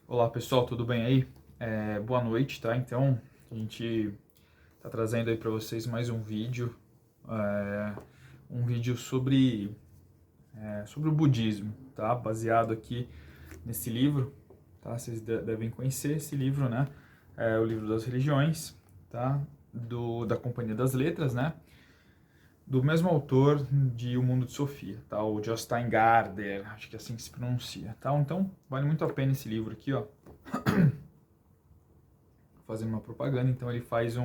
Olá pessoal, tudo bem aí? Boa noite, tá? Então, a gente tá trazendo aí para vocês mais é, um vídeo sobre o budismo, tá? Baseado aqui nesse livro, tá? Vocês devem conhecer esse livro, né? É o livro das religiões, tá? Da Companhia das Letras, né? Do mesmo autor de O Mundo de Sofia, tá? O Jostein Gaarder, acho que é assim que se pronuncia, tá? Então, vale muito a pena esse livro aqui, ó. Fazendo uma propaganda, então ele faz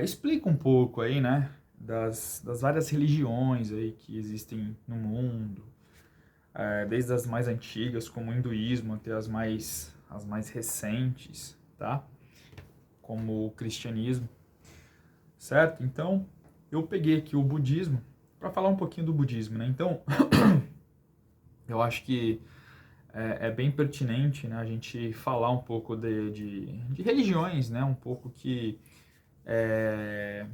explica um pouco aí, né, das várias religiões aí que existem no mundo, desde as mais antigas, como o hinduísmo, até as mais recentes, tá, como o cristianismo, certo? Então, eu peguei aqui o budismo para falar um pouquinho do budismo, né, então, eu acho que é bem pertinente, né, a gente falar um pouco de religiões, né, um pouco que é,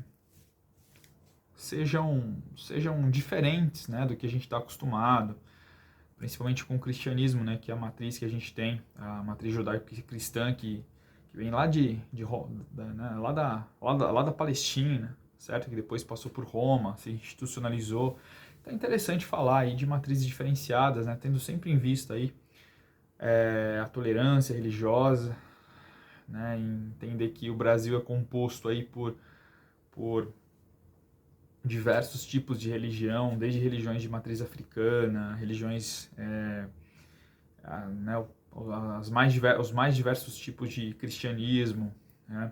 sejam diferentes, né, do que a gente está acostumado, principalmente com o cristianismo, né, que é a matriz que a gente tem, a matriz judaico-cristã que vem lá né, lá da Palestina, certo? Que depois passou por Roma, se institucionalizou. Então é interessante falar aí de matrizes diferenciadas, né, tendo sempre em vista aí a tolerância religiosa, né, entender que o Brasil é composto aí por diversos tipos de religião, desde religiões de matriz africana, religiões, né, os mais diversos tipos de cristianismo, né,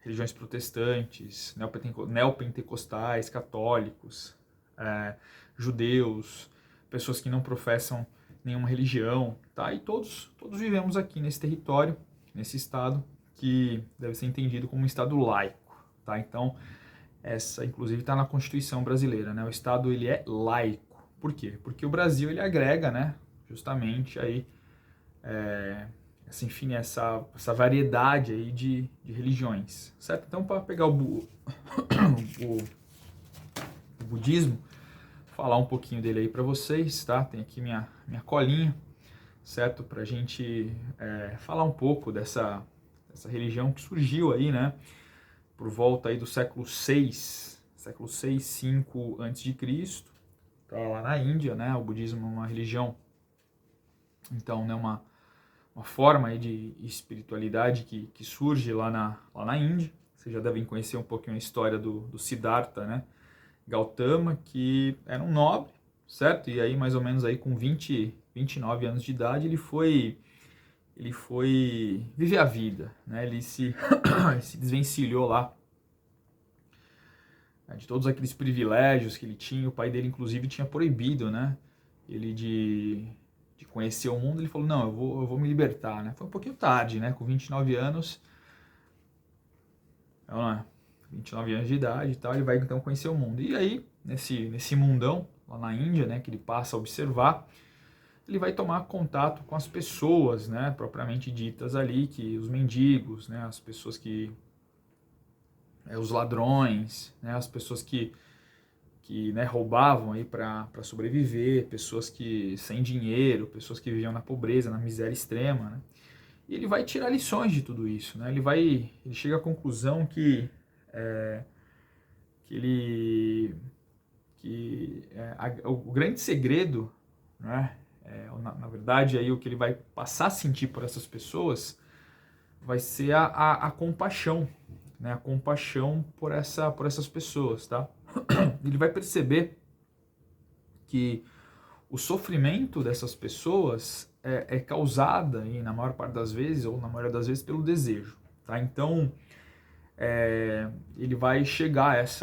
religiões protestantes, neopentecostais, católicos, judeus, pessoas que não professam nenhuma religião, tá? E todos vivemos aqui nesse território, nesse estado que deve ser entendido como um estado laico, tá? Então, essa, inclusive, está na Constituição brasileira, né? O Estado ele é laico. Por quê? Porque o Brasil ele agrega, né? Justamente aí essa variedade aí de religiões, certo? Então, para pegar o budismo, falar um pouquinho dele aí para vocês, tá? Tem aqui minha colinha, certo? Para a gente falar um pouco dessa religião que surgiu aí, né? Por volta aí do século 6, 5 antes de Cristo, tá lá na Índia, né? O budismo é uma religião, então, né, uma forma aí de espiritualidade que surge lá na Índia. Vocês já devem conhecer um pouquinho a história do Siddhartha, né? Gautama, que era um nobre, certo? E aí, mais ou menos aí com 29 anos de idade, ele foi viver a vida, né? Ele se, se desvencilhou lá, né, de todos aqueles privilégios que ele tinha. O pai dele, inclusive, tinha proibido, né, ele de conhecer o mundo. Ele falou, não, eu vou me libertar, né? Foi um pouquinho tarde, né? Com 29 anos, não é? 29 anos de idade e tal, ele vai então conhecer o mundo. E aí, nesse mundão, lá na Índia, né, que ele passa a observar, ele vai tomar contato com as pessoas, né, propriamente ditas ali, que os mendigos, né, as pessoas os ladrões, né, as pessoas que né, roubavam aí para sobreviver, pessoas que sem dinheiro, pessoas que viviam na pobreza, na miséria extrema, né? E ele vai tirar lições de tudo isso, né? Ele chega à conclusão é, que ele o grande segredo, né? Na verdade aí o que ele vai passar a sentir por essas pessoas vai ser a compaixão, né? A compaixão por essas pessoas, tá? Ele vai perceber que o sofrimento dessas pessoas é causada, e na maior parte das vezes, ou na maioria das vezes, pelo desejo. Tá? Então, ele vai chegar a esse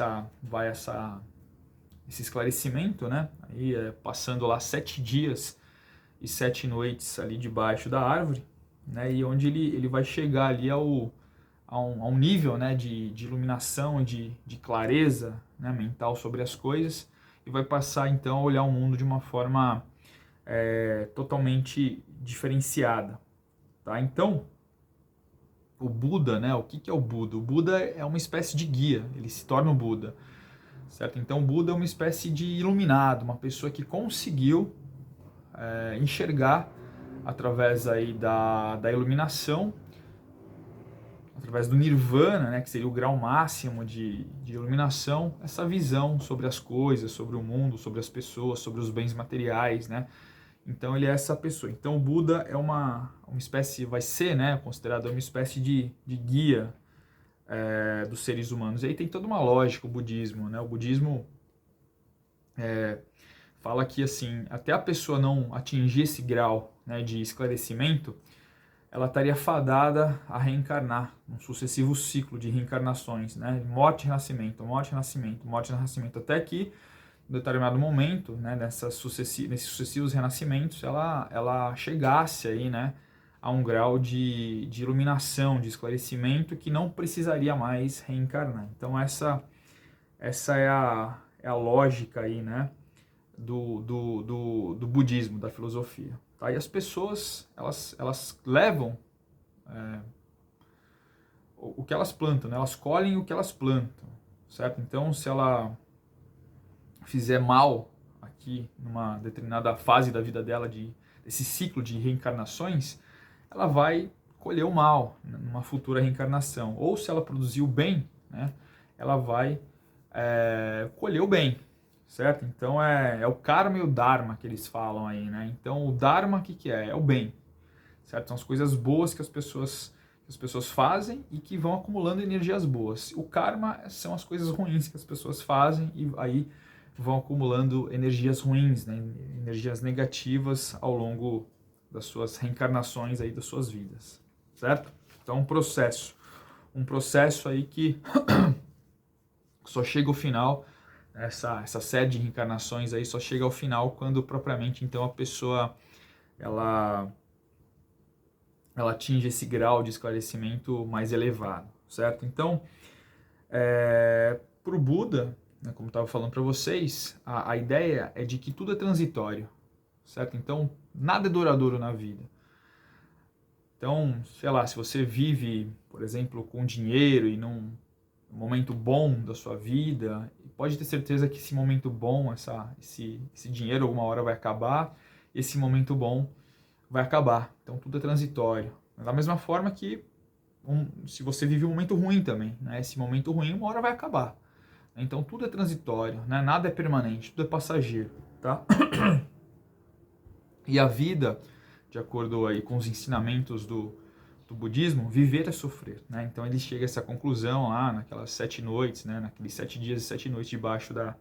esclarecimento, né? Aí, passando lá 7 dias e 7 noites ali debaixo da árvore, né? E onde ele vai chegar ali a um nível, né, de iluminação, de clareza, né, mental sobre as coisas, e vai passar então a olhar o mundo de uma forma totalmente diferenciada, tá? Então, o Buda, né, o que é o Buda? O Buda é uma espécie de guia, ele se torna o Buda, certo? Então, o Buda é uma espécie de iluminado, uma pessoa que conseguiu enxergar através aí da iluminação, através do nirvana, né, que seria o grau máximo de iluminação, essa visão sobre as coisas, sobre o mundo, sobre as pessoas, sobre os bens materiais, né? Então ele é essa pessoa. Então o Buda é uma espécie, vai ser, né, considerado uma espécie de guia dos seres humanos. E aí tem toda uma lógica o budismo, né? O budismo fala que, assim, até a pessoa não atingir esse grau, né, de esclarecimento, ela estaria fadada a reencarnar, um sucessivo ciclo de reencarnações, né? Morte, renascimento, morte, renascimento, morte, renascimento, até que, em determinado momento, né, nesses sucessivos renascimentos, ela chegasse aí, né, a um grau de iluminação, de esclarecimento, que não precisaria mais reencarnar. Então essa é a lógica aí, né, do budismo, da filosofia. Tá? E as pessoas, elas levam o que elas plantam, né? Elas colhem o que elas plantam, certo? Então, se ela fizer mal aqui, numa determinada fase da vida dela, desse ciclo de reencarnações, ela vai colher o mal numa futura reencarnação. Ou se ela produzir o bem, né? Ela vai colher o bem, certo? Então é o karma e o dharma que eles falam aí, né? Então o dharma o que é? É o bem, certo? São as coisas boas que as pessoas fazem e que vão acumulando energias boas. O karma são as coisas ruins que as pessoas fazem e aí vão acumulando energias ruins, né? Energias negativas ao longo das suas reencarnações aí, das suas vidas, certo? Então um processo aí que só chega ao final, essa série de reencarnações aí só chega ao final quando propriamente então a pessoa ela atinge esse grau de esclarecimento mais elevado, certo? Então, para o Buda, né, como eu estava falando para vocês, a ideia é de que tudo é transitório, certo? Então, nada é duradouro na vida. Então, sei lá, se você vive, por exemplo, com dinheiro e num momento bom da sua vida, pode ter certeza que esse momento bom, esse dinheiro alguma hora vai acabar, esse momento bom vai acabar. Então tudo é transitório. Da mesma forma que se você vive um momento ruim também, né? Esse momento ruim uma hora vai acabar. Então tudo é transitório, né? Nada é permanente, tudo é passageiro, tá? E a vida, de acordo aí com os ensinamentos do budismo, viver é sofrer, né? Então ele chega a essa conclusão lá naquelas 7 noites, né? Naqueles 7 dias e 7 noites debaixo da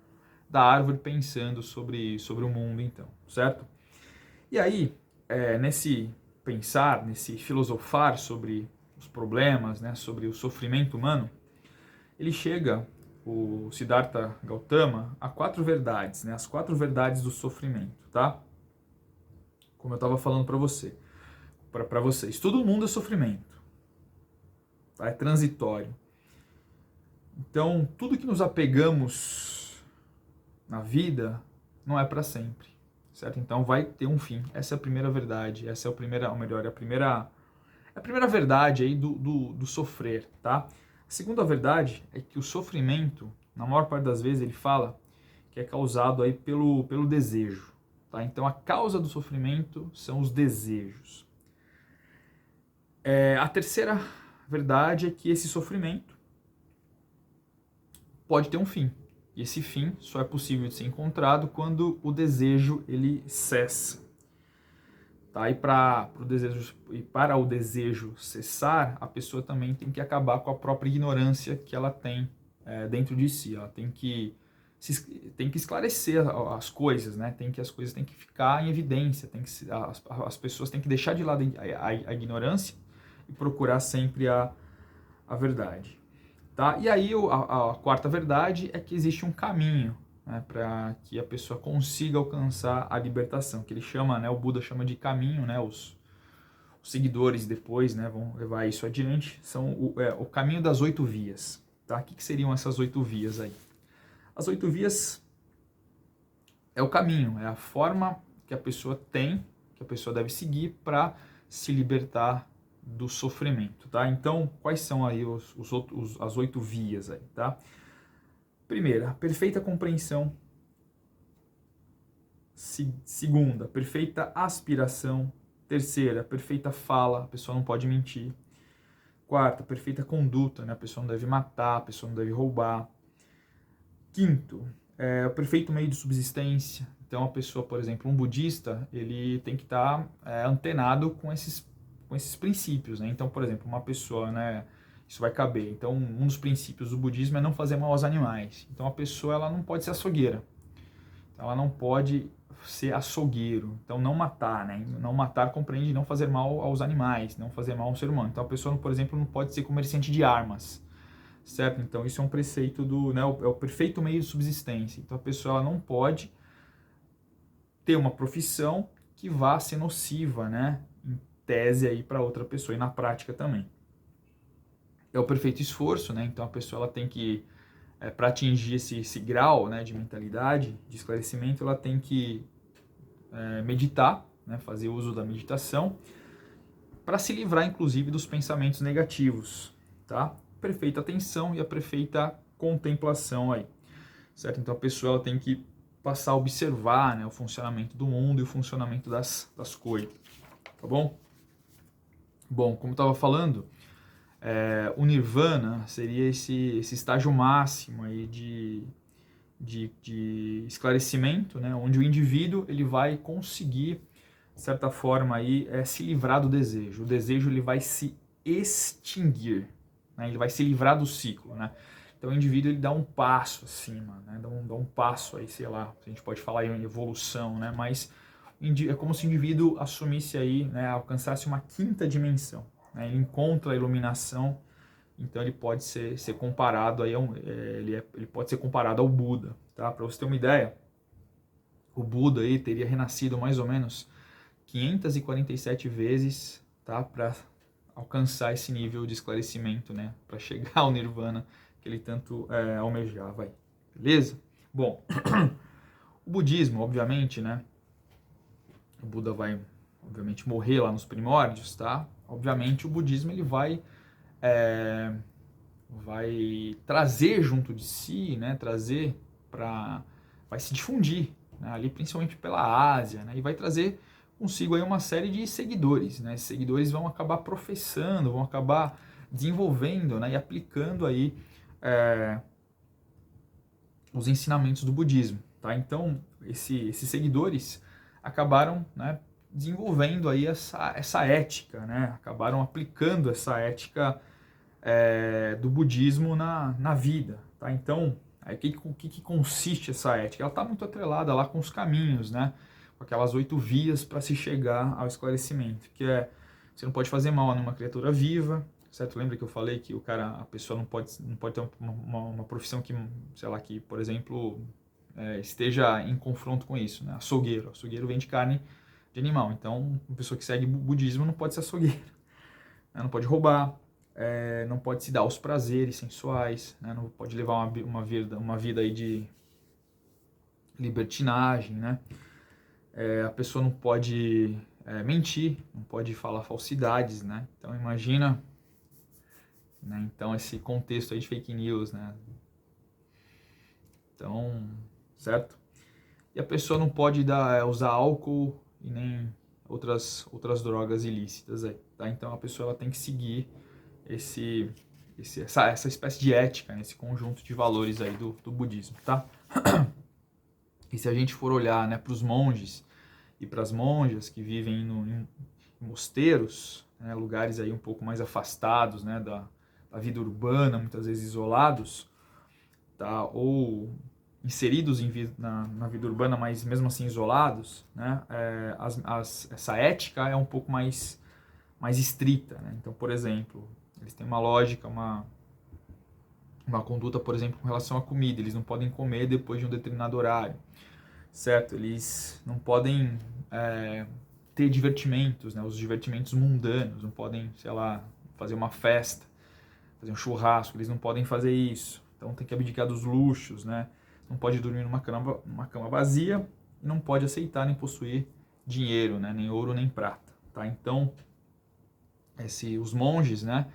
árvore pensando sobre o mundo, então, certo? E aí, nesse pensar, nesse filosofar sobre os problemas, né? Sobre o sofrimento humano, ele chega, o Siddhartha Gautama, a 4 verdades, né? As 4 verdades do sofrimento, tá? Como eu estava falando para vocês, todo mundo é sofrimento, tá? É transitório. Então, tudo que nos apegamos na vida não é para sempre, certo? Então, vai ter um fim. Essa é a primeira verdade, essa é a primeira verdade aí do sofrer, tá? A segunda verdade é que o sofrimento, na maior parte das vezes, ele fala que é causado aí pelo desejo, tá? Então, a causa do sofrimento são os desejos. A terceira verdade é que esse sofrimento pode ter um fim. E esse fim só é possível de ser encontrado quando o desejo ele cessa. Tá? E para o desejo cessar, a pessoa também tem que acabar com a própria ignorância que ela tem dentro de si. Ela tem que esclarecer as coisas, né? As coisas têm que ficar em evidência. As pessoas têm que deixar de lado a ignorância e procurar sempre a verdade. Tá? E aí a quarta verdade é que existe um caminho, né, para que a pessoa consiga alcançar a libertação, que ele chama, né, o Buda chama de caminho, né, os seguidores depois, né, vão levar isso adiante, são o caminho das 8 vias. Tá? O que seriam essas 8 vias aí? As 8 vias é o caminho, é a forma que a pessoa tem, que a pessoa deve seguir para se libertar do sofrimento, tá? Então, quais são aí as 8 vias aí, tá? Primeira, perfeita compreensão. Segunda, perfeita aspiração. Terceira, perfeita fala, a pessoa não pode mentir. Quarta, perfeita conduta, né? A pessoa não deve matar, a pessoa não deve roubar. Quinto, o perfeito meio de subsistência. Então, a pessoa, por exemplo, um budista, ele tem que estar antenado com esses princípios, né? Então, por exemplo, uma pessoa, né? Isso vai caber. Então, um dos princípios do budismo é não fazer mal aos animais. Então, a pessoa, ela não pode ser açougueira. Então, ela não pode ser açougueiro. Então, não matar, né? Não matar compreende não fazer mal aos animais, não fazer mal ao ser humano. Então, a pessoa, por exemplo, não pode ser comerciante de armas. Certo? Então, isso é um preceito né, é o perfeito meio de subsistência. Então, a pessoa ela não pode ter uma profissão que vá ser nociva, né, em tese aí para outra pessoa e na prática também. É o perfeito esforço, né? Então, a pessoa ela tem que, para atingir esse grau, né, de mentalidade, de esclarecimento, ela tem que meditar, né, fazer uso da meditação, para se livrar, inclusive, dos pensamentos negativos, tá? Perfeita atenção e a perfeita contemplação aí, certo? Então a pessoa ela tem que passar a observar, né, o funcionamento do mundo e o funcionamento das coisas, tá bom? Bom, como eu estava falando, o Nirvana seria esse estágio máximo aí de esclarecimento, né, onde o indivíduo ele vai conseguir, de certa forma, aí, se livrar do desejo. O desejo ele vai se extinguir, né, ele vai se livrar do ciclo, né? Então o indivíduo ele dá um passo acima, né? Dá um passo aí, sei lá, a gente pode falar em evolução, né? Mas é como se o indivíduo assumisse aí, né, alcançasse uma quinta dimensão, né? Ele encontra a iluminação, então ele pode ser comparado aí ele pode ser comparado ao Buda, tá? Para você ter uma ideia, o Buda aí teria renascido mais ou menos 547 vezes, tá? Para alcançar esse nível de esclarecimento, né? Para chegar ao Nirvana que ele tanto almejava aí. Beleza? Bom, o budismo, obviamente, né? O Buda vai, obviamente, morrer lá nos primórdios, tá? Obviamente, o budismo ele vai trazer junto de si, né? Vai se difundir, né, ali principalmente pela Ásia, né? E vai trazer consigo aí uma série de seguidores, né? Esses seguidores vão acabar professando, vão acabar desenvolvendo, né, e aplicando aí os ensinamentos do budismo, tá? Então, esses seguidores acabaram, né, desenvolvendo aí essa ética, né? Acabaram aplicando essa ética do budismo na vida, tá? Então, o que consiste essa ética? Ela está muito atrelada lá com os caminhos, né? Com aquelas 8 vias para se chegar ao esclarecimento, que você não pode fazer mal a uma criatura viva, certo? Lembra que eu falei que a pessoa não pode ter uma profissão que, sei lá, que, por exemplo, esteja em confronto com isso, né? Açougueiro. Açougueiro vende carne de animal, então uma pessoa que segue budismo não pode ser açougueiro, né? Não pode roubar, não pode se dar aos prazeres sensuais, né? Não pode levar uma vida aí de libertinagem, né? A pessoa não pode mentir, não pode falar falsidades, né? Então imagina, né? Então esse contexto aí de fake news, né? Então, certo? E a pessoa não pode usar álcool e nem outras drogas ilícitas aí, tá? Então a pessoa ela tem que seguir essa espécie de ética, né? Esse conjunto de valores aí do budismo, tá? E se a gente for olhar, né, para os monges e para as monjas que vivem em mosteiros, né, lugares aí um pouco mais afastados, né, da vida urbana, muitas vezes isolados, tá? Ou inseridos na vida urbana, mas mesmo assim isolados, né? Essa ética é um pouco mais estrita, né? Então, por exemplo, eles têm uma lógica, uma conduta, por exemplo, com relação à comida. Eles não podem comer depois de um determinado horário, certo? Eles não podem ter divertimentos, né? Os divertimentos mundanos. Não podem, sei lá, fazer uma festa, fazer um churrasco. Eles não podem fazer isso. Então tem que abdicar dos luxos, né? Não pode dormir numa cama vazia e não pode aceitar nem possuir dinheiro, né? Nem ouro nem prata, tá? Então, os monges, né?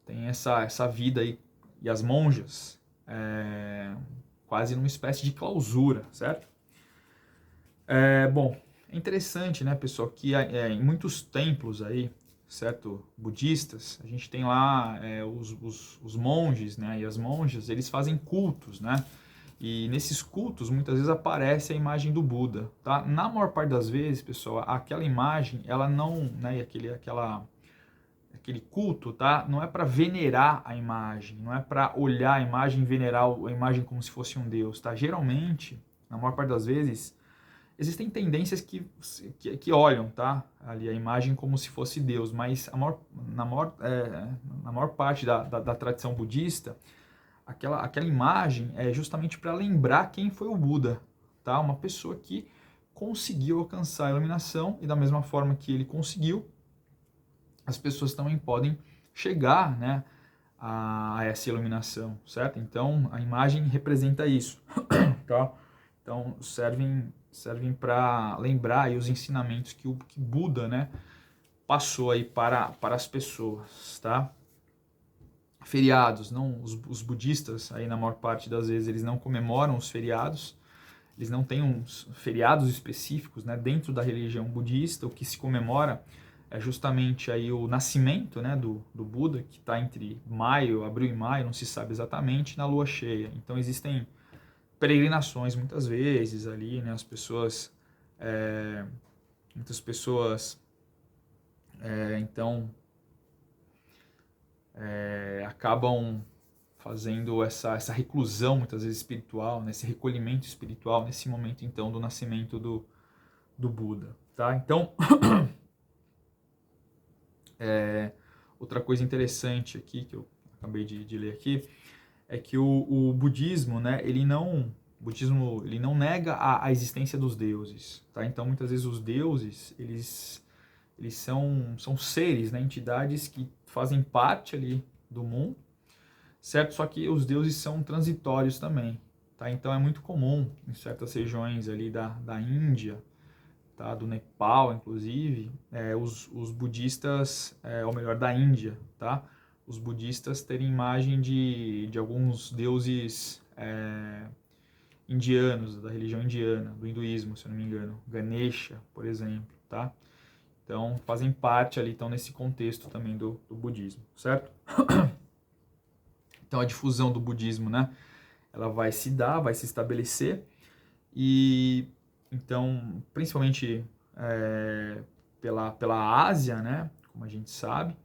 Tem essa vida aí, e as monjas, quase numa espécie de clausura, certo? Bom, é interessante, né, pessoal, que em muitos templos aí, certo, budistas, a gente tem lá os monges, né, e as monjas, eles fazem cultos, né, e nesses cultos muitas vezes aparece a imagem do Buda, tá? Na maior parte das vezes, pessoal, aquela imagem, ela não, né, e aquele culto, tá? Não é para venerar a imagem, não é para olhar a imagem e venerar a imagem como se fosse um deus, tá? Geralmente, na maior parte das vezes, existem tendências que olham, tá? Ali a imagem como se fosse Deus, mas na maior parte da tradição budista, aquela imagem é justamente para lembrar quem foi o Buda, tá? Uma pessoa que conseguiu alcançar a iluminação e da mesma forma que ele conseguiu, as pessoas também podem chegar, né, a essa iluminação, certo? Então, a imagem representa isso, tá? Então, servem para lembrar aí os ensinamentos que Buda, né, passou aí para as pessoas, tá? Feriados, não, os budistas, aí na maior parte das vezes, eles não comemoram os feriados, eles não têm uns feriados específicos, né, dentro da religião budista. O que se comemora é justamente aí o nascimento, né, do Buda, que está entre abril e maio, não se sabe exatamente, na lua cheia. Então existem peregrinações muitas vezes ali, né, muitas pessoas, então, acabam fazendo essa reclusão, muitas vezes espiritual, nesse recolhimento espiritual, nesse momento, então, do nascimento do Buda, tá? Então, outra coisa interessante aqui, que eu acabei de ler aqui, é que o budismo, né, o budismo, ele não nega a existência dos deuses, tá? Então, muitas vezes os deuses, eles são seres, né, entidades que fazem parte ali do mundo, certo? Só que os deuses são transitórios também, tá? Então é muito comum em certas regiões ali da Índia, tá? Do Nepal, inclusive, os budistas, ou melhor, da Índia, tá? Os budistas terem imagem de alguns deuses indianos, da religião indiana, do hinduísmo, se eu não me engano, Ganesha, por exemplo, tá? Então, fazem parte ali, estão nesse contexto também do budismo, certo? Então, a difusão do budismo, né, ela vai se dar, vai se estabelecer, e então, principalmente pela Ásia, né, como a gente sabe,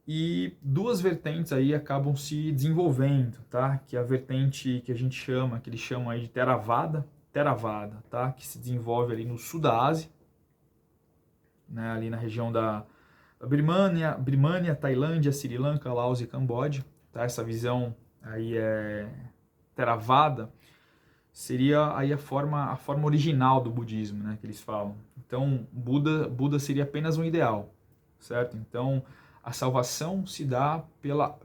e duas vertentes aí acabam se desenvolvendo, tá? Que é a vertente que que eles chamam aí de Theravada, tá? Que se desenvolve ali no sul da Ásia, né, ali na região da Birmânia, Tailândia, Sri Lanka, Laos e Camboja, tá? Essa visão aí Theravada seria aí a forma original do budismo, né, que eles falam. Então, Buda seria apenas um ideal, certo? Então, a salvação se dá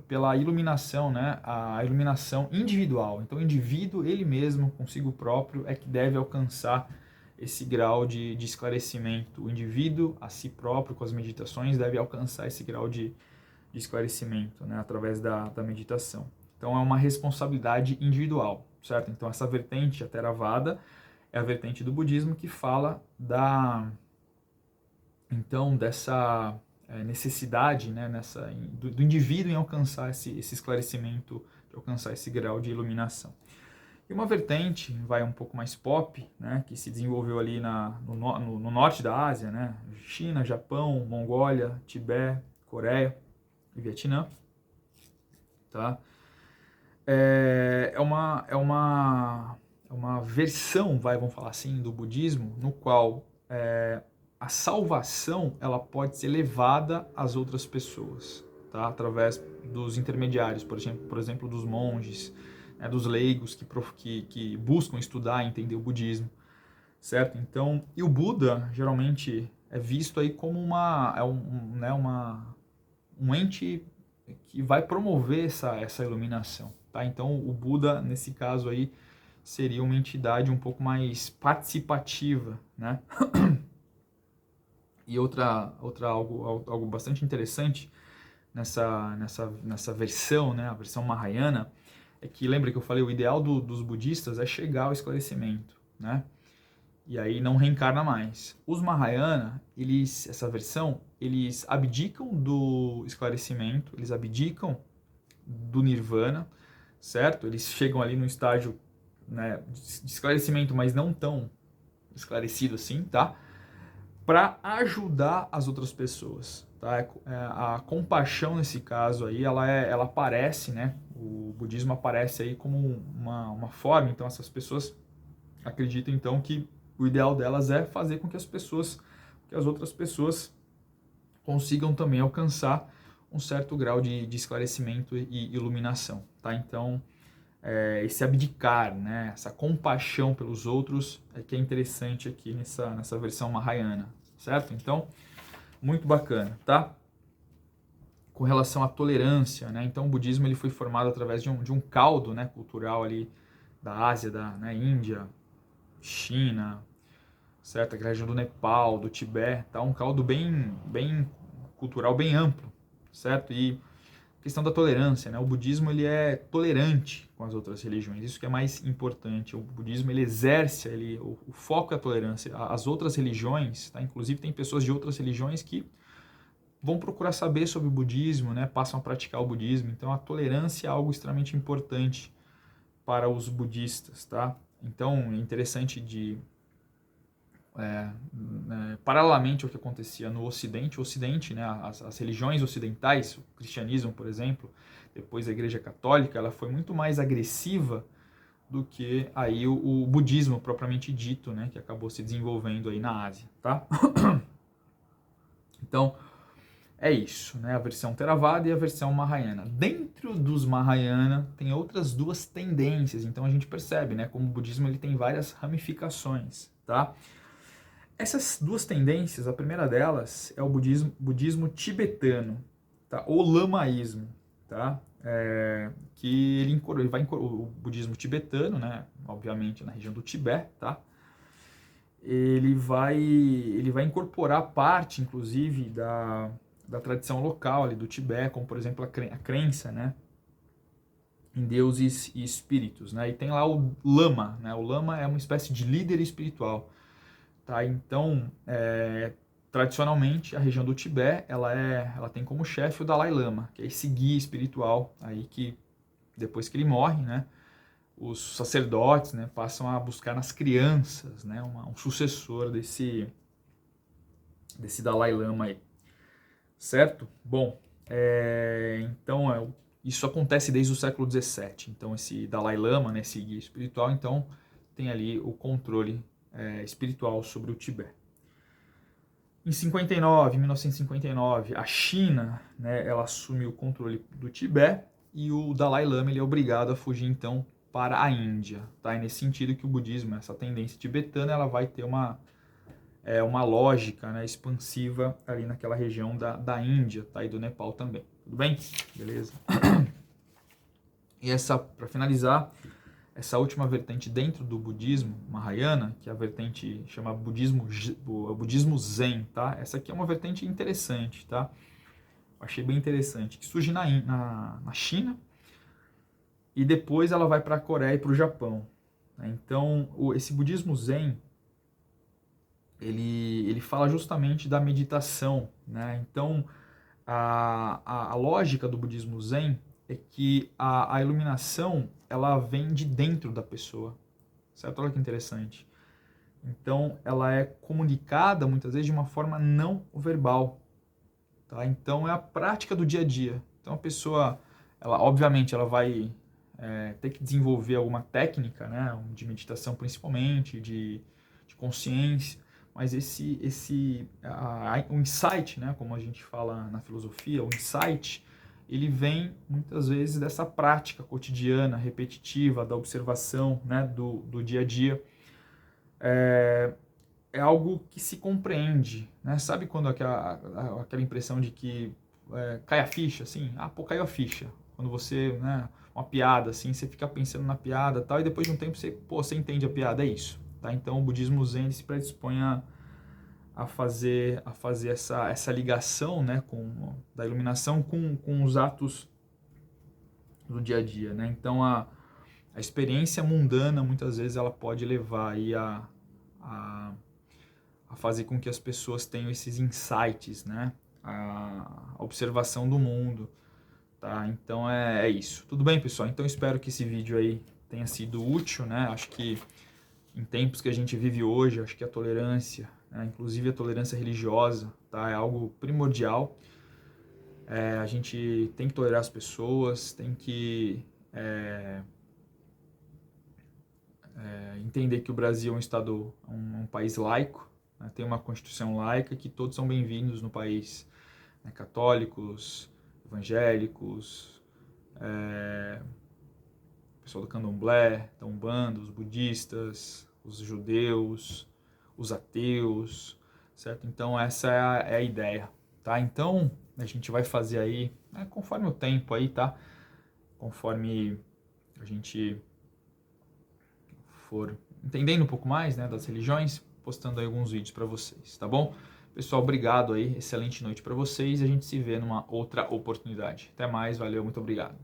pela iluminação, né, a iluminação individual. Então, o indivíduo, ele mesmo, consigo próprio, é que deve alcançar esse grau de esclarecimento. O indivíduo, a si próprio, com as meditações, deve alcançar esse grau de esclarecimento, né, através da meditação. Então, é uma responsabilidade individual, certo? Então, essa vertente, a Theravada, é a vertente do budismo que fala dessa necessidade, né, do indivíduo em alcançar esse esclarecimento, de alcançar esse grau de iluminação. E uma vertente, vai um pouco mais pop, né, que se desenvolveu ali no norte da Ásia, né, China, Japão, Mongólia, Tibete, Coreia e Vietnã, tá? É uma versão, vamos falar assim, do budismo, no qual a salvação ela pode ser levada às outras pessoas, tá? Através dos intermediários, por exemplo dos monges, né, dos leigos que buscam estudar e entender o budismo, certo? Então, e o Buda geralmente é visto aí como um ente que vai promover essa iluminação, tá? Então, o Buda, nesse caso aí, seria uma entidade um pouco mais participativa, né? E algo bastante interessante nessa versão, né, a versão Mahayana, é que, lembra que eu falei, o ideal dos budistas é chegar ao esclarecimento, né? e aí não reencarna mais. Os Mahayana, essa versão, eles abdicam do esclarecimento, eles abdicam do nirvana, certo? Eles chegam ali no estágio, né, de esclarecimento, mas não tão esclarecido assim, tá? Para ajudar as outras pessoas, tá? A compaixão nesse caso aí, ela aparece, né? O budismo aparece aí como uma forma, então essas pessoas acreditam então que o ideal delas é fazer com que as outras pessoas consigam também alcançar um certo grau de esclarecimento e iluminação, tá? Então, esse abdicar, né, essa compaixão pelos outros é que é interessante aqui nessa versão Mahayana, certo? Então, muito bacana, tá? Com relação à tolerância, né? Então, o budismo ele foi formado através de um caldo, né, cultural ali da Ásia, né, Índia, China, certo? Aquela região do Nepal, do Tibete, tá? Um caldo bem cultural, bem amplo, certo? E questão da tolerância, né? O budismo ele é tolerante com as outras religiões, isso que é mais importante. O budismo ele exerce, o foco é a tolerância. As outras religiões, tá? Inclusive tem pessoas de outras religiões que vão procurar saber sobre o budismo, né? Passam a praticar o budismo. Então a tolerância é algo extremamente importante para os budistas, tá? Então é interessante paralelamente ao que acontecia no Ocidente, né, as religiões ocidentais, o cristianismo, por exemplo, depois a Igreja Católica, ela foi muito mais agressiva do que aí o budismo propriamente dito, né, que acabou se desenvolvendo aí na Ásia, tá? Então, é isso, né, a versão Theravada e a versão Mahayana. Dentro dos Mahayana tem outras duas tendências, então a gente percebe, né, como o budismo ele tem várias ramificações, tá? Essas duas tendências, a primeira delas é o budismo tibetano, tá? Ou lamaísmo, tá? Que ele vai o budismo tibetano, né? Obviamente na região do Tibete, tá? Ele vai incorporar parte, inclusive, da tradição local ali do Tibete, como por exemplo a crença, né? Em deuses e espíritos, né? E tem lá o lama, né? O lama é uma espécie de líder espiritual. Tá? Então, tradicionalmente, a região do Tibete, ela tem como chefe o Dalai Lama, que é esse guia espiritual aí que, depois que ele morre, né, os sacerdotes, né, passam a buscar nas crianças, né, um sucessor desse Dalai Lama aí, certo? Bom, então, isso acontece desde o século XVII. Então, esse Dalai Lama, né, esse guia espiritual, então, tem ali o controle espiritual sobre o Tibete. Em 1959, a China, né, ela assume o controle do Tibete e o Dalai Lama ele é obrigado a fugir então para a Índia, tá? E nesse sentido que o budismo, essa tendência tibetana, ela vai ter uma lógica, né, expansiva ali naquela região da Índia, tá? E do Nepal também. Tudo bem? Beleza? E para finalizar, essa última vertente dentro do budismo Mahayana, que é a vertente chama budismo Zen, tá? Essa aqui é uma vertente interessante, tá? Achei bem interessante, que surge na China e depois ela vai para a Coreia e para o Japão, né? Então, esse budismo Zen, ele fala justamente da meditação, né? Então, a lógica do budismo Zen é que a iluminação ela vem de dentro da pessoa, certo? Olha que interessante. Então, ela é comunicada muitas vezes de uma forma não verbal, tá? Então, é a prática do dia a dia. Então, a pessoa, ela obviamente, ela vai ter que desenvolver alguma técnica, né? De meditação principalmente, de consciência, mas o insight, né? Como a gente fala na filosofia, o insight, ele vem muitas vezes dessa prática cotidiana, repetitiva, da observação, né? do dia a dia. É algo que se compreende, né? Sabe quando aquela impressão de que cai a ficha, assim? Ah, pô, caiu a ficha. Quando você, né, uma piada, assim, você fica pensando na piada e tal, e depois de um tempo você entende a piada, é isso, tá? Então o budismo Zen se predispõe a fazer essa ligação, né, da iluminação com os atos do dia a dia, né? Então a experiência mundana, muitas vezes, ela pode levar aí a a fazer com que as pessoas tenham esses insights, né? A observação do mundo, tá? Então é isso. Tudo bem, pessoal? Então espero que esse vídeo aí tenha sido útil, né? Acho que em tempos que a gente vive hoje, acho que a tolerância, né? Inclusive a tolerância religiosa, tá? É algo primordial. A gente tem que tolerar as pessoas, tem que entender que o Brasil é um estado, um país laico, né? Tem uma constituição laica, que todos são bem-vindos no país, né? Católicos, evangélicos, pessoal do candomblé, da Umbanda, os budistas, os judeus, os ateus, certo? Então essa é a ideia, tá? Então a gente vai fazer aí, né, conforme o tempo aí, tá? Conforme a gente for entendendo um pouco mais, né, das religiões, postando aí alguns vídeos para vocês, tá bom? Pessoal, obrigado aí, excelente noite para vocês e a gente se vê numa outra oportunidade. Até mais, valeu, muito obrigado.